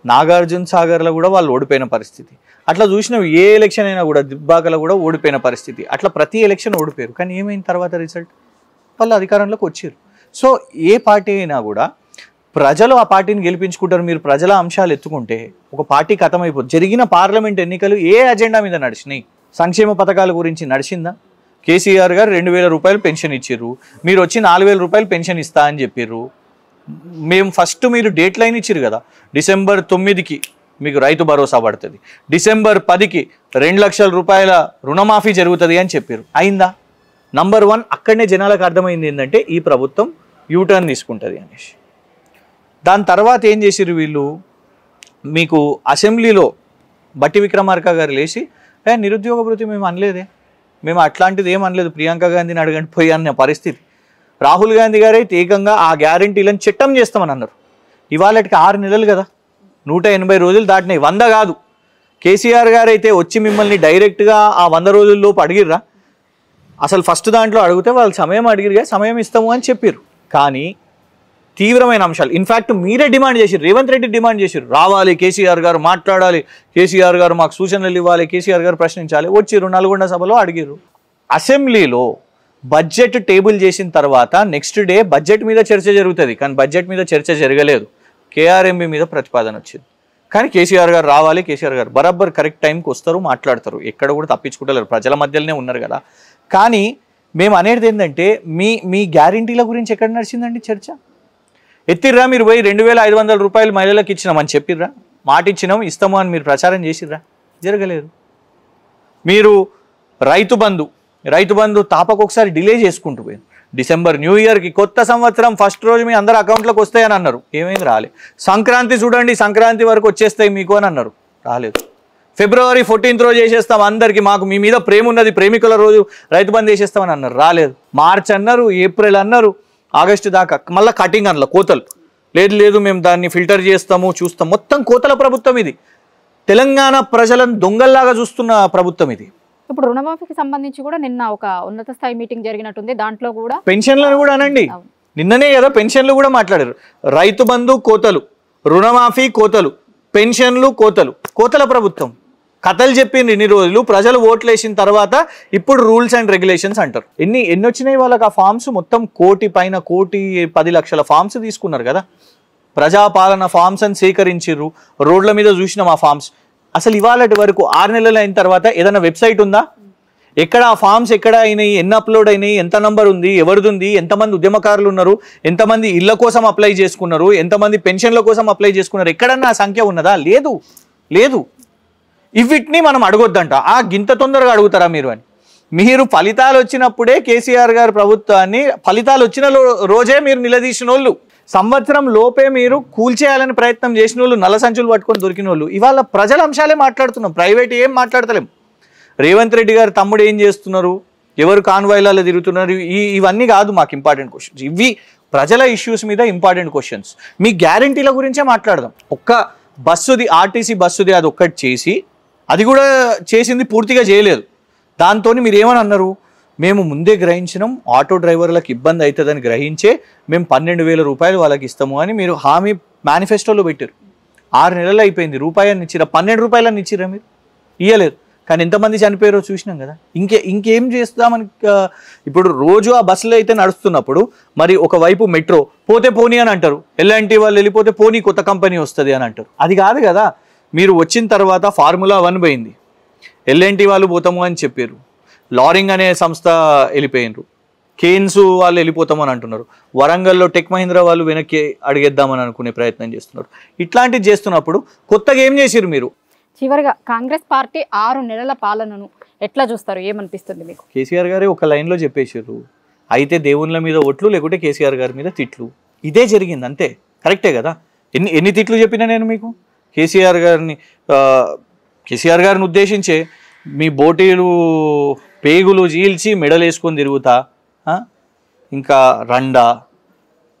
S2: నాగార్జున సాగర్లో కూడా వాళ్ళు ఓడిపోయిన పరిస్థితి. అట్లా చూసినాం. ఏ ఎలక్షన్ అయినా కూడా దిబ్బాకలో కూడా ఓడిపోయిన పరిస్థితి. అట్లా ప్రతి ఎలక్షన్ ఓడిపోయారు. కానీ ఏమైంది తర్వాత రిజల్ట్? వాళ్ళు అధికారంలోకి వచ్చారు. సో ఏ పార్టీ అయినా కూడా ప్రజలు ఆ పార్టీని గెలిపించుకుంటారు. మీరు ప్రజల అంశాలు ఎత్తుకుంటే ఒక పార్టీ ఖతమైపోతుంది. జరిగిన పార్లమెంట్ ఎన్నికలు ఏ అజెండా మీద నడిచినాయి? సంక్షేమ పథకాల గురించి నడిచిందా? కేసీఆర్ గారు 2000 రూపాయలు పెన్షన్ ఇచ్చారు. మీరు వచ్చి 4000 రూపాయలు పెన్షన్ ఇస్తా అని చెప్పారు. మేము ఫస్ట్ మీరు డేట్ లైన్ ఇచ్చారు కదా, December 9కి మీకు రైతు భరోసా పడుతుంది, December 10కి 2 లక్షల రూపాయల రుణమాఫీ జరుగుతుంది అని చెప్పారు. అయిందా? నంబర్ 1 అక్కడనే జనాలకు అర్థమైంది ఏంటంటే ఈ ప్రభుత్వం యూటర్న్ తీసుకుంటుంది అనేసి. దాని తర్వాత ఏం చేసిరు వీళ్ళు? మీకు అసెంబ్లీలో బట్టి విక్రమార్క గారు లేచి నిరుద్యోగ భృతి మేము అనలేదే, మేము అట్లాంటిది ఏమనలేదు, ప్రియాంక గాంధీని అడగండి పోయి అన్న పరిస్థితి. రాహుల్ గాంధీ గారు అయితే ఏకంగా ఆ గ్యారంటీలను చట్టం చేస్తామని అన్నారు. ఇవాళకి 6 నెలలు కదా, 180 రోజులు దాటినాయి, 100 కాదు. కేసీఆర్ గారు అయితే వచ్చి మిమ్మల్ని డైరెక్ట్గా ఆ 100 రోజుల్లోపు అడిగిర్రా? అసలు ఫస్ట్ దాంట్లో అడిగితే వాళ్ళు సమయం అడిగిరుగా, సమయం ఇస్తాము అని చెప్పారు. కానీ తీవ్రమైన అంశాలు ఇన్ఫ్యాక్ట్ మీరే డిమాండ్ చేసిరు, రేవంత్ రెడ్డి డిమాండ్ చేసిరు, రావాలి కేసీఆర్ గారు మాట్లాడాలి, కేసీఆర్ గారు మాకు సూచనలు ఇవ్వాలి, కేసీఆర్ గారు ప్రశ్నించాలి. వచ్చిర్రు, నల్గొండ సభలో అడిగిర్రు. అసెంబ్లీలో బడ్జెట్ టేబుల్ చేసిన తర్వాత నెక్స్ట్ డే బడ్జెట్ మీద చర్చ జరుగుతుంది. కానీ బడ్జెట్ మీద చర్చ జరగలేదు, కేఆర్ఎంబి మీద ప్రతిపాదన వచ్చింది. కానీ కేసీఆర్ గారు రావాలి, కేసీఆర్ గారు బరాబర్ కరెక్ట్ టైంకి వస్తారు, మాట్లాడతారు, ఎక్కడ కూడా తప్పించుకుంటలేరు, ప్రజల మధ్యలోనే ఉన్నారు కదా. కానీ మేము అనేది ఏంటంటే మీ గ్యారంటీల గురించి ఎక్కడ నడిచిందండి చర్చ? ఎత్తిర్రా మీరు పోయి 2500 రూపాయలు మహిళలకు ఇచ్చినామని చెప్పిర్రా? మాట ఇచ్చినాం ఇస్తాము అని మీరు ప్రచారం చేసిర్రా? జరగలేదు. మీరు రైతు బంధు తాపకొకసారి డిలే చేసుకుంటూ పోయింది. డిసెంబర్ న్యూ ఇయర్కి కొత్త సంవత్సరం ఫస్ట్ రోజు మీ అందరు అకౌంట్లోకి వస్తాయని అన్నారు, ఏమైంది? రాలేదు. సంక్రాంతి చూడండి, సంక్రాంతి వరకు వచ్చేస్తాయి మీకు అని అన్నారు, రాలేదు. February 14th రోజు చేసేస్తాం అందరికీ, మాకు మీ మీద ప్రేమ ఉన్నది, ప్రేమికుల రోజు రైతు బంధు చేసేస్తామని అన్నారు, రాలేదు. మార్చ్ అన్నారు, ఏప్రిల్ అన్నారు, ఆగస్టు దాకా మళ్ళీ కటింగ్ అన్న కోతలు, లేదు మేము దాన్ని ఫిల్టర్ చేస్తాము చూస్తాం. మొత్తం కోతల ప్రభుత్వం ఇది. తెలంగాణ ప్రజలను దొంగల్లాగా చూస్తున్న ప్రభుత్వం ఇది.
S1: ఇప్పుడు రుణమాఫీకి సంబంధించి కూడా నిన్న ఒక ఉన్నత స్థాయి మీటింగ్ జరిగినట్టుంది. దాంట్లో కూడా
S2: పెన్షన్లను కూడా అనండి, నిన్ననే కదా పెన్షన్లు కూడా మాట్లాడారు. రైతు బంధు కోతలు, రుణమాఫీ కోతలు, పెన్షన్లు కోతలు, కోతల ప్రభుత్వం. కథలు చెప్పిండ్రు ఇన్ని రోజులు, ప్రజలు ఓట్లు వేసిన తర్వాత ఇప్పుడు రూల్స్ అండ్ రెగ్యులేషన్స్ అంటారు. ఎన్ని వచ్చినాయి వాళ్ళకి ఆ ఫామ్స్? మొత్తం 1 కోటి పైన 1,10,00,000 ఫామ్స్ తీసుకున్నారు కదా. ప్రజాపాలన ఫామ్స్ అని సేకరించిర్రు, రోడ్ల మీద చూసినాం ఆ ఫామ్స్. అసలు ఇవాళటి వరకు 6 నెలలు అయిన తర్వాత ఏదైనా వెబ్సైట్ ఉందా? ఎక్కడ ఆ ఫామ్స్ ఎక్కడ అయినాయి, ఎన్ని అప్లోడ్ అయినాయి, ఎంత నంబర్ ఉంది, ఎవరిది ఉంది, ఎంతమంది ఉద్యమకారులు ఉన్నారు, ఎంతమంది ఇళ్ల కోసం అప్లై చేసుకున్నారు, ఎంతమంది పెన్షన్ల కోసం అప్లై చేసుకున్నారు, ఎక్కడన్నా ఆ సంఖ్య ఉన్నదా? లేదు లేదు. ఇవిటిని మనం అడగొద్దంట. గింత తొందరగా అడుగుతారా మీరు అని. మీరు ఫలితాలు వచ్చినప్పుడే కేసీఆర్ గారి ప్రభుత్వాన్ని ఫలితాలు వచ్చిన రోజే మీరు నిలదీసిన వాళ్ళు, సంవత్సరం లోపే మీరు కూల్చేయాలని ప్రయత్నం చేసిన వాళ్ళు, నల్ల సంచులు పట్టుకొని దొరికిన వాళ్ళు. ఇవాళ ప్రజల అంశాలే మాట్లాడుతున్నాం, ప్రైవేట్ ఏం మాట్లాడతలేం. రేవంత్ రెడ్డి గారు తమ్ముడు ఏం చేస్తున్నారు, ఎవరు కాన్వాయిలలో తిరుగుతున్నారు, ఇవన్నీ కాదు మాకు ఇంపార్టెంట్ క్వశ్చన్స్. ఇవి ప్రజల ఇష్యూస్ మీద ఇంపార్టెంట్ క్వశ్చన్స్. మీ గ్యారంటీల గురించే మాట్లాడదాం. ఒక్క బస్సుది, ఆర్టీసీ బస్సుది అది ఒక్కటి చేసి, అది కూడా చేసింది పూర్తిగా చేయలేదు. దాంతో మీరు ఏమని అన్నారు? మేము ముందే గ్రహించినాం, ఆటో డ్రైవర్లకు ఇబ్బంది అవుతుందని గ్రహించే మేము 12,000 రూపాయలు వాళ్ళకి ఇస్తాము అని మీరు హామీ మేనిఫెస్టోలో పెట్టారు. 6 నెలలు అయిపోయింది. రూపాయలని ఇచ్చిరా? 12 రూపాయలని ఇచ్చిరా? మీరు ఇయ్యలేదు. కానీ ఎంతమంది చనిపోయారో చూసినాం కదా. ఇంకేం చేస్తామని. ఇప్పుడు రోజు ఆ బస్సులు అయితే నడుస్తున్నప్పుడు మరి ఒకవైపు మెట్రో పోతే పోనీ అని అంటారు, ఎల్ఎన్టీ వాళ్ళు వెళ్ళిపోతే పోనీ కొత్త కంపెనీ వస్తుంది అని అంటారు. అది కాదు కదా. మీరు వచ్చిన తర్వాత ఫార్ములా 1 పోయింది, ఎల్ఎన్టీ వాళ్ళు పోతాము అని చెప్పారు, లారింగ్ అనే సంస్థ వెళ్ళిపోయినారు, కేన్స్ వాళ్ళు వెళ్ళిపోతాము అని అంటున్నారు, వరంగల్లో టెక్ మహీంద్రా వాళ్ళు వెనక్కి అడిగేద్దామని అనుకునే ప్రయత్నం చేస్తున్నారు. ఇట్లాంటివి చేస్తున్నప్పుడు కొత్తగా ఏం చేసిరు మీరు?
S1: చివరిగా కాంగ్రెస్ పార్టీ 6 నెలల పాలనను ఎట్లా చూస్తారు? ఏమనిపిస్తుంది మీకు?
S2: కేసీఆర్ గారే ఒక లైన్లో చెప్పేసారు, అయితే దేవుళ్ళ మీద ఒట్లు, లేకుంటే కేసీఆర్ గారి మీద తిట్లు. ఇదే జరిగింది అంతే. కరెక్టే కదా. ఎన్ని తిట్లు చెప్పినా నేను మీకు. కేసీఆర్ గారిని ఉద్దేశించే మీ బోటీలు పేగులు చీల్చి మెడలు వేసుకొని తిరుగుతా, ఇంకా రండా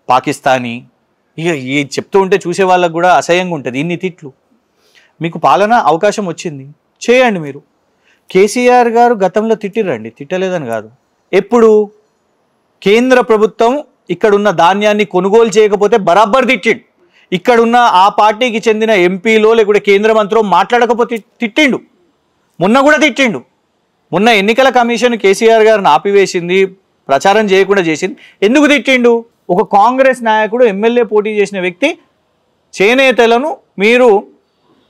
S2: పాకిస్తానీ, ఇక ఈ చెప్తూ ఉంటే చూసే వాళ్ళకు కూడా అసహ్యంగా ఉంటుంది. ఇన్ని తిట్లు. మీకు పాలన అవకాశం వచ్చింది, చేయండి. మీరు కేసీఆర్ గారు గతంలో తిట్టిరండి, తిట్టలేదని కాదు. ఎప్పుడు? కేంద్ర ప్రభుత్వం ఇక్కడున్న ధాన్యాన్ని కొనుగోలు చేయకపోతే బరాబర్ తిట్టిండు. ఇక్కడున్న ఆ పార్టీకి చెందిన ఎంపీలో లేకుంటే కేంద్ర మంత్రో మాట్లాడకపోతే తిట్టిండు. మొన్న కూడా తిట్టిండు. మొన్న ఎన్నికల కమిషన్ కేసీఆర్ గారిని ఆపివేసింది, ప్రచారం చేయకుండా చేసింది. ఎందుకు తిట్టిండు? ఒక కాంగ్రెస్ నాయకుడు, ఎమ్మెల్యే పోటీ చేసిన వ్యక్తి చేనేతలను మీరు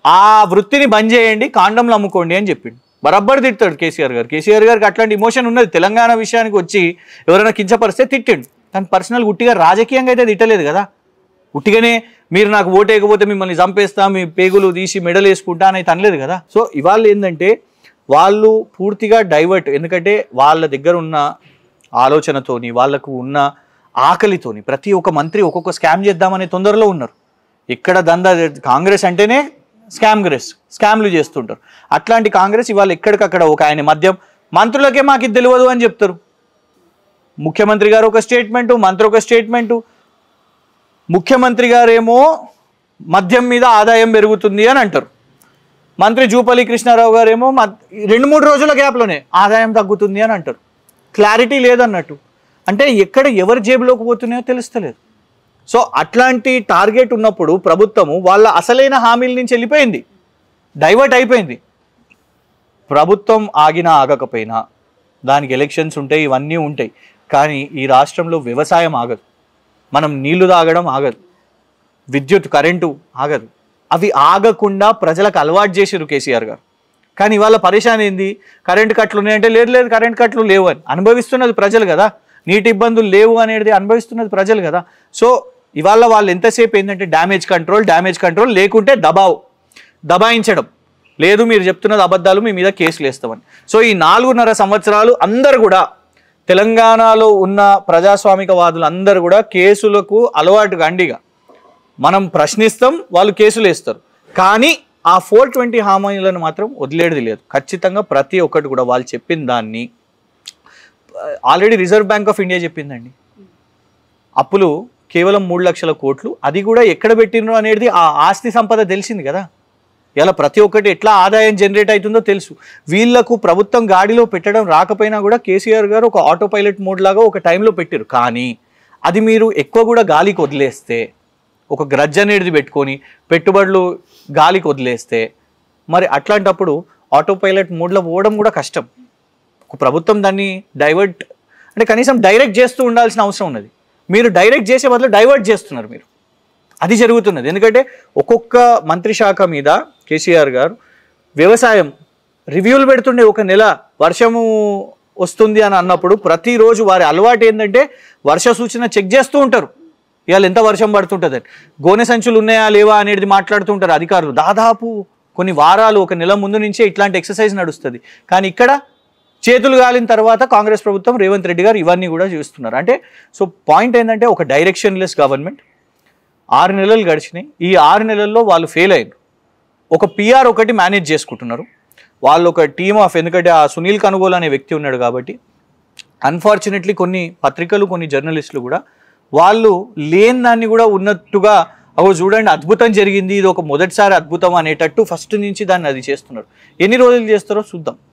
S2: ఆ వృత్తిని బంద్ చేయండి, కాండంలు అమ్ముకోండి అని చెప్పిండు. బరాబర్ తిట్టాడు కేసీఆర్ గారు. కేసీఆర్ గారికి అట్లాంటి ఇమోషన్ ఉన్నది. తెలంగాణ విషయానికి వచ్చి ఎవరైనా కించపరిస్తే తిట్టిండు. కానీ పర్సనల్ ఉట్టిగా రాజకీయంగా అయితే తిట్టలేదు కదా. ఉట్టిగానే మీరు నాకు ఓటేయకపోతే మిమ్మల్ని చంపేస్తా, మీ పేగులు తీసి మెడలు వేసుకుంటా అని అయితే అనలేదు కదా. సో ఇవాళ ఏంటంటే వాళ్ళు పూర్తిగా డైవర్ట్. ఎందుకంటే వాళ్ళ దగ్గర ఉన్న ఆలోచనతోని, వాళ్ళకు ఉన్న ఆకలితోని ప్రతి ఒక్క మంత్రి ఒక్కొక్క స్కామ్ చేద్దామనే తొందరలో ఉన్నారు. ఇక్కడ దందా కాంగ్రెస్ అంటేనే స్కామ్లు చేస్తుంటారు. అట్లాంటి కాంగ్రెస్ ఇవాళ ఎక్కడికక్కడ ఒక ఆయన మద్యం మంత్రులకే మాకు ఇది తెలియదు అని చెప్తారు. ముఖ్యమంత్రి గారు ఒక స్టేట్మెంటు, మంత్రి ఒక స్టేట్మెంటు. ముఖ్యమంత్రి గారేమో మద్యం మీద ఆదాయం పెరుగుతుంది అని అంటారు, మంత్రి జూపల్లి కృష్ణారావు గారేమో 2-3 రోజుల గ్యాప్లోనే ఆదాయం తగ్గుతుంది అని అంటారు. క్లారిటీ లేదన్నట్టు. అంటే ఎక్కడ ఎవరి జేబులోకి పోతున్నాయో తెలుస్తలేదు. సో అట్లాంటి టార్గెట్ ఉన్నప్పుడు ప్రభుత్వము వాళ్ళ అసలైన హామీల నుంచి వెళ్ళిపోయింది, డైవర్ట్ అయిపోయింది. ప్రభుత్వం ఆగినా ఆగకపోయినా దానికి ఎలక్షన్స్ ఉంటాయి, ఇవన్నీ ఉంటాయి. కానీ ఈ రాష్ట్రంలో వ్యవసాయం ఆగదు, మనం నీళ్లు తాగడం ఆగదు, విద్యుత్ కరెంటు ఆగదు. అవి ఆగకుండా ప్రజలకు అలవాటు చేసిరు కేసీఆర్ గారు. కానీ ఇవాళ పరేషాన్ ఏంది? కరెంటు కట్లు ఉన్నాయంటే లేదు కరెంటు కట్లు లేవు అని అనుభవిస్తున్నది ప్రజలు కదా. నీటి ఇబ్బందులు లేవు అనేది అనుభవిస్తున్నది ప్రజలు కదా. సో ఇవాళ వాళ్ళు ఎంతసేపు ఏంటంటే డ్యామేజ్ కంట్రోల్ లేకుంటే దబాయించడం. లేదు మీరు చెప్తున్నది అబద్ధాలు, మీ మీద కేసులు వేస్తామని. సో ఈ 4.5 సంవత్సరాలు అందరు కూడా తెలంగాణలో ఉన్న ప్రజాస్వామికవాదులు అందరూ కూడా కేసులకు అలవాటు గండిగా మనం ప్రశ్నిస్తాం, వాళ్ళు కేసులు వేస్తారు. కానీ ఆ 420 హామీలను మాత్రం వదిలేది లేదు. ఖచ్చితంగా ప్రతి ఒక్కటి కూడా వాళ్ళు చెప్పిన దాన్ని already reserve bank of India చెప్పిందండి. అప్పులు కేవలం 3 లక్షల కోట్లు, అది కూడా ఎక్కడ పెట్టినరు అనేది ఆ ఆస్తి సంపద తెలిసింది కదా. ఇలా ప్రతి ఒక్కటి ఎట్లా ఆదాయం జనరేట్ అవుతుందో తెలుసు. వీళ్లకు ప్రభుత్వం గాడిలో పెట్టడం రాకపోయినా కూడా కేసీఆర్ గారు ఒక ఆటో పైలట్ మోడ్ లాగా ఒక టైంలో పెట్టారు. కానీ అది మీరు ఎక్కువ కూడా గాలికి వదిలేస్తే, ఒక గ్రడ్జ్ అనేది పెట్టుకొని పెట్టుబడులు గాలికి వదిలేస్తే, మరి అట్లాంటప్పుడు ఆటో పైలట్ మోడ్లో పోవడం కూడా కష్టం. ఒక ప్రభుత్వం దాన్ని డైవర్ట్ అంటే కనీసం డైరెక్ట్ చేస్తూ ఉండాల్సిన అవసరం ఉన్నది. మీరు డైరెక్ట్ చేసే బదులు డైవర్ట్ చేస్తున్నారు మీరు. అది జరుగుతున్నది. ఎందుకంటే ఒక్కొక్క మంత్రి శాఖ మీద కేసీఆర్ గారు వ్యవసాయం రివ్యూలు పెడుతుండే. ఒక నెల వర్షము వస్తుంది అని అన్నప్పుడు ప్రతిరోజు వారి అలవాటు ఏంటంటే వర్ష సూచన చెక్ చేస్తూ ఉంటారు. ఇవాళ ఎంత వర్షం పడుతుంటుందని, గోనె సంచులు ఉన్నాయా లేవా అనేది మాట్లాడుతూ ఉంటారు అధికారులు. దాదాపు కొన్ని వారాలు, ఒక నెల ముందు నుంచే ఇట్లాంటి ఎక్సర్సైజ్ నడుస్తుంది. కానీ ఇక్కడ చేతులు గాలిన తర్వాత కాంగ్రెస్ ప్రభుత్వం, రేవంత్ రెడ్డి గారు ఇవన్నీ కూడా చేస్తున్నారు. అంటే సో పాయింట్ ఏంటంటే ఒక డైరెక్షన్లెస్ గవర్నమెంట్. 6 నెలలు గడిచినాయి. ఈ 6 నెలల్లో వాళ్ళు ఫెయిల్ అయ్యారు. ఒక పిఆర్ ఒకటి మేనేజ్ చేసుకుంటున్నారు వాళ్ళు, ఒక టీమ్ ఆఫ్. ఎందుకంటే ఆ సునీల్ కనుగోలు అనే వ్యక్తి ఉన్నాడు కాబట్టి అన్ఫార్చునేట్లీ కొన్ని పత్రికలు, కొన్ని జర్నలిస్టులు కూడా వాళ్ళు లేని దాన్ని కూడా ఉన్నట్టుగా, అగో చూడండి అద్భుతం జరిగింది, ఇది ఒక మొదటిసారి అద్భుతం అనేటట్టు ఫస్ట్ నుంచి దాన్ని అది చేస్తున్నారు. ఎన్ని రోజులు చేస్తారో చూద్దాం.